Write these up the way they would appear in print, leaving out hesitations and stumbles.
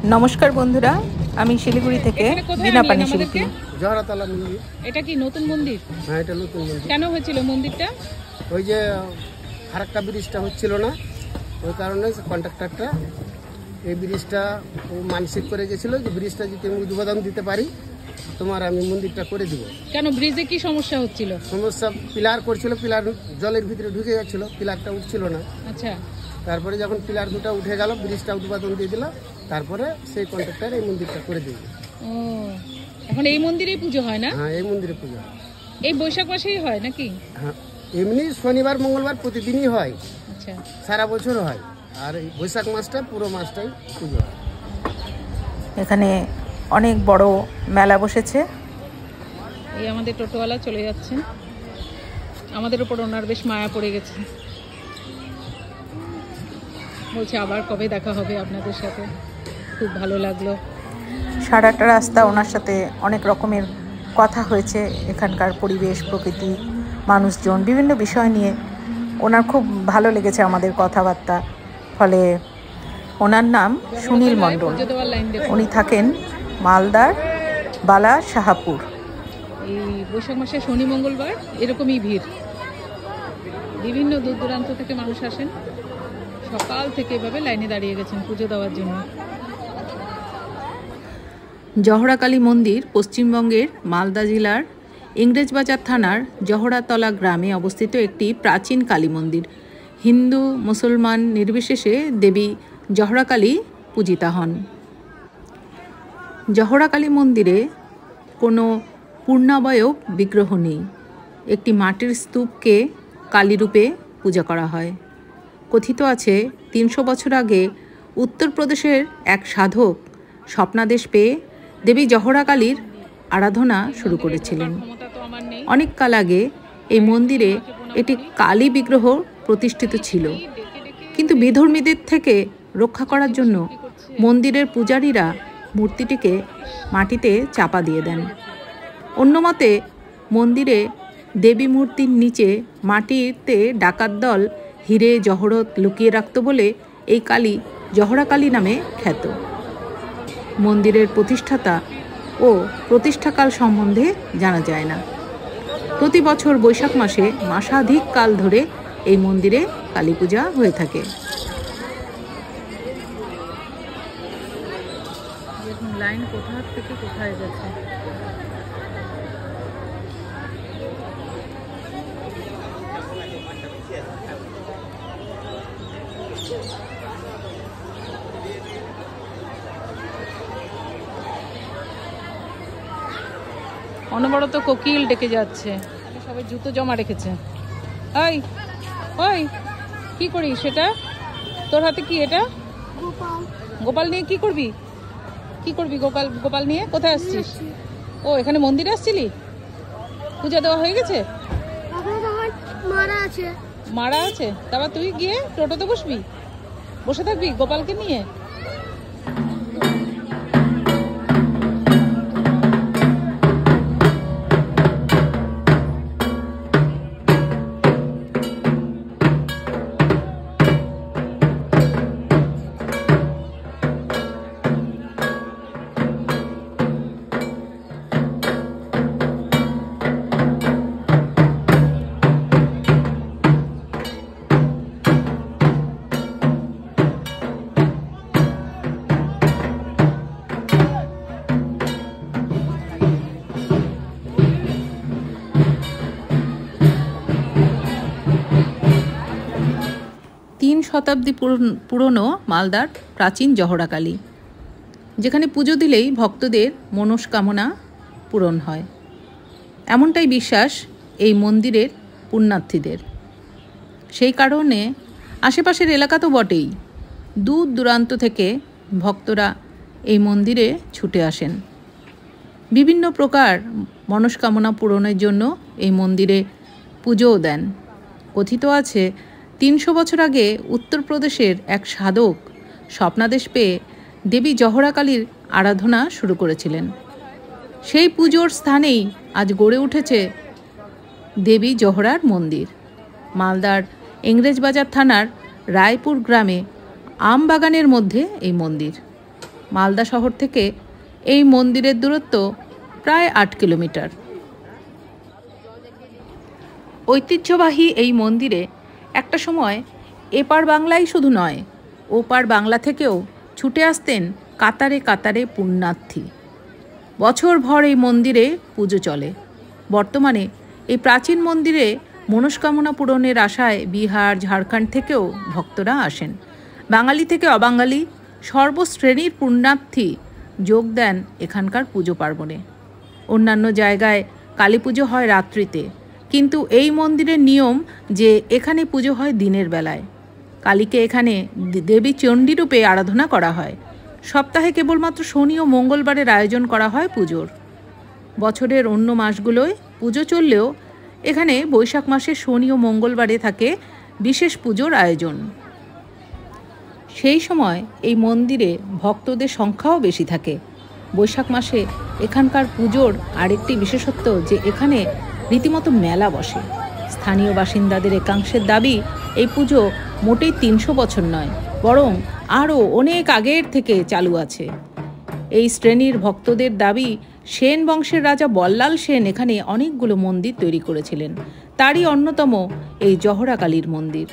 নমস্কার বন্ধুরা, আমি শিলিগুড়ি থেকে বিনা পানি শিল্পী। জহরাতলা মন্দির। এটা কি নতুন মন্দির? হ্যাঁ, এটা নতুন মন্দির। কেন হয়েছিল মন্দিরটা? ওই যে ফারাক্কা ব্রিজটা হচ্ছিল না, ওই কারণে কন্ট্রাক্টরটা এই ব্রিজটা মানসিক করে গেছিল যে ব্রিজটা যদি আমি উদ্বোধন দিতে পারি তোমার আমি মন্দিরটা করে দিব। কেন ব্রিজে কি সমস্যা হচ্ছিল? সমস্যা পিলার করছিল, পিলার জলের ভিতরে ঢুকে যাচ্ছিল, পিলারটা উঠছিল না। আচ্ছা, তারপরে যখন পিলার দুটো উঠে গেল, ব্রিজটা উদ্বোধন দিয়ে দিল, তারপরে সেই কন্ট্রাক্টর এই মন্দিরটা করে দিল। ও, এখন এই মন্দিরেই পুজো হয় না? হ্যাঁ, এই মন্দিরে পুজো হয়। এই বৈশাখ মাসেই হয় নাকি? হ্যাঁ, এমনি শনিবার মঙ্গলবার প্রতিদিনই হয়। আচ্ছা, সারা বছর হয়। আর এই বৈশাখ মাসটা পুরো মাসটাই পুজো হয়। এখানে অনেক বড় মেলা বসেছে। এই আমাদের টোটোওয়ালা চলে যাচ্ছেন, আমাদের উপর ওনার বেশ মায়া পড়ে গেছে। বলছে আবার কবে দেখা হবে আপনাদের সাথে, খুব ভালো লাগলো। সারাটা রাস্তা ওনার সাথে অনেক রকমের কথা হয়েছে, এখানকার পরিবেশ, প্রকৃতি, মানুষজন, বিভিন্ন বিষয় নিয়ে ওনার খুব ভালো লেগেছে আমাদের কথাবার্তা। ফলে ওনার নাম সুনীল মণ্ডল। উনি থাকেন মালদার বালা শাহাপুর। এই বৈশাখ মাসে শনি মঙ্গলবার এরকমই ভিড়, বিভিন্ন দূর দূরান্ত থেকে মানুষ আসেন, সকাল থেকে এভাবে লাইনে দাঁড়িয়ে গেছেন পুজো দেওয়ার জন্য। জহরাকালী মন্দির পশ্চিমবঙ্গের মালদা জেলার ইংরেজবাজার থানার জহরাতলা গ্রামে অবস্থিত একটি প্রাচীন কালী মন্দির। হিন্দু মুসলমান নির্বিশেষে দেবী জহরাকালী পূজিতা হন। জহরাকালী মন্দিরে কোনো পূর্ণাবয়ব বিগ্রহ নেই। একটি মাটির স্তূপকে কালীরূপে পূজা করা হয়। কথিত আছে ৩০০ বছর আগে উত্তরপ্রদেশের এক সাধক স্বপ্নাদেশ পেয়ে দেবী জহরাকালীর আরাধনা শুরু করেছিলেন। অনেক কাল আগে এই মন্দিরে একটি কালী বিগ্রহ প্রতিষ্ঠিত ছিল, কিন্তু বিধর্মীদের থেকে রক্ষা করার জন্য মন্দিরের পূজারীরা মূর্তিটিকে মাটিতে চাপা দিয়ে দেন। অন্যমতে মন্দিরে দেবী মূর্তির নিচে মাটিতে ডাকাত দল হিরে জহরত লুকিয়ে রাখত বলে এই কালী জহরাকালী নামে খ্যাত। মন্দিরের প্রতিষ্ঠাতা ও প্রতিষ্ঠাকাল সম্বন্ধে জানা যায় না। প্রতি বছর বৈশাখ মাসে মাসাধিক কাল ধরে এই মন্দিরে কালী পূজা হয়ে থাকে। দেখুন লাইন কোথা থেকে কোথায় গেছে। অনবরত কোকিল ডেকে যাচ্ছে, সবাই জুতো জমা রেখেছে। ওই ওই কি করিস সেটা? তোর হাতে কি এটা? গোপাল নিয়ে কি করবি? কি করবি গোপাল? গোপাল নিয়ে কোথায় আসছিস? ও, এখানে মন্দিরে আসছিলি? পূজা দেওয়া হয়ে গেছে? মারা আছে? তারপর তুই গিয়ে টোটোতে বসবি, বসে থাকবি গোপালকে নিয়ে? শতাব্দী পুরনো মালদার প্রাচীন জহরাকালী, যেখানে পুজো দিলেই ভক্তদের মনস্কামনা পূরণ হয়, এমনটাই বিশ্বাস এই মন্দিরের পুণ্যার্থীদের। সেই কারণে আশেপাশের এলাকা তো বটেই, দূর দূরান্ত থেকে ভক্তরা এই মন্দিরে ছুটে আসেন। বিভিন্ন প্রকার মনস্কামনা পূরণের জন্য এই মন্দিরে পুজোও দেন। কথিত আছে ৩০০ বছর আগে উত্তরপ্রদেশের এক সাধক স্বপ্নাদেশ পেয়ে দেবী জহরাকালীর আরাধনা শুরু করেছিলেন। সেই পুজোর স্থানেই আজ গড়ে উঠেছে দেবী জহরার মন্দির। মালদার ইংরেজবাজার থানার রায়পুর গ্রামে আম বাগানের মধ্যে এই মন্দির। মালদা শহর থেকে এই মন্দিরের দূরত্ব প্রায় 8 কিলোমিটার। ঐতিহ্যবাহী এই মন্দিরে একটা সময় এপার বাংলাই শুধু নয়, ওপার বাংলা থেকেও ছুটে আসতেন কাতারে কাতারে পুণ্যার্থী। বছরভর এই মন্দিরে পুজো চলে। বর্তমানে এই প্রাচীন মন্দিরে মনস্কামনা পূরণের আশায় বিহার, ঝাড়খণ্ড থেকেও ভক্তরা আসেন। বাঙালি থেকে অবাঙালি সর্বশ্রেণীর পুণ্যার্থী যোগ দেন এখানকার পুজো পার্বণে। অন্যান্য জায়গায় কালী পুজো হয় রাত্রিতে, কিন্তু এই মন্দিরের নিয়ম যে এখানে পুজো হয় দিনের বেলায়। কালীকে এখানে দেবী চণ্ডী রূপে আরাধনা করা হয়। সপ্তাহে কেবলমাত্র শনি ও মঙ্গলবারের আয়োজন করা হয় পুজোর। বছরের অন্য মাসগুলোয় পুজো চললেও এখানে বৈশাখ মাসে শনি ও মঙ্গলবারে থাকে বিশেষ পুজোর আয়োজন। সেই সময় এই মন্দিরে ভক্তদের সংখ্যাও বেশি থাকে। বৈশাখ মাসে এখানকার পুজোর আরেকটি বিশেষত্ব যে এখানে রীতিমতো মেলা বসে। স্থানীয় বাসিন্দাদের একাংশের দাবি এই পুজো মোটেই 300 বছর নয়, বরং আরও অনেক আগের থেকে চালু আছে। এই শ্রেণীর ভক্তদের দাবি সেন বংশের রাজা বল্লাল সেন এখানে অনেকগুলো মন্দির তৈরি করেছিলেন। তারই অন্যতম এই জহরা কালীর মন্দির।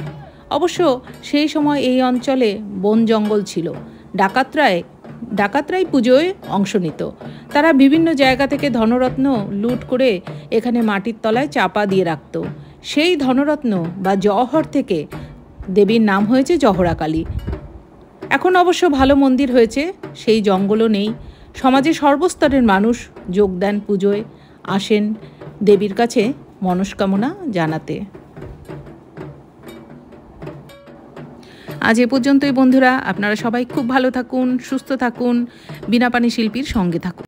অবশ্য সেই সময় এই অঞ্চলে বন জঙ্গল ছিল। ডাকাতরাই পুজোয় অংশ নিত। তারা বিভিন্ন জায়গা থেকে ধনরত্ন লুট করে এখানে মাটির তলায় চাপা দিয়ে রাখত। সেই ধনরত্ন বা জওহর থেকে দেবীর নাম হয়েছে জহরা কালী। এখন অবশ্য ভালো মন্দির হয়েছে, সেই জঙ্গলও নেই। সমাজের সর্বস্তরের মানুষ যোগ দেন পুজোয়, আসেন দেবীর কাছে মনস্কামনা জানাতে। আজ এ পর্যন্তই বন্ধুরা। আপনারা সবাই খুব ভালো থাকুন, সুস্থ থাকুন, বীণাপাণি শিল্পীর সঙ্গে থাকুন।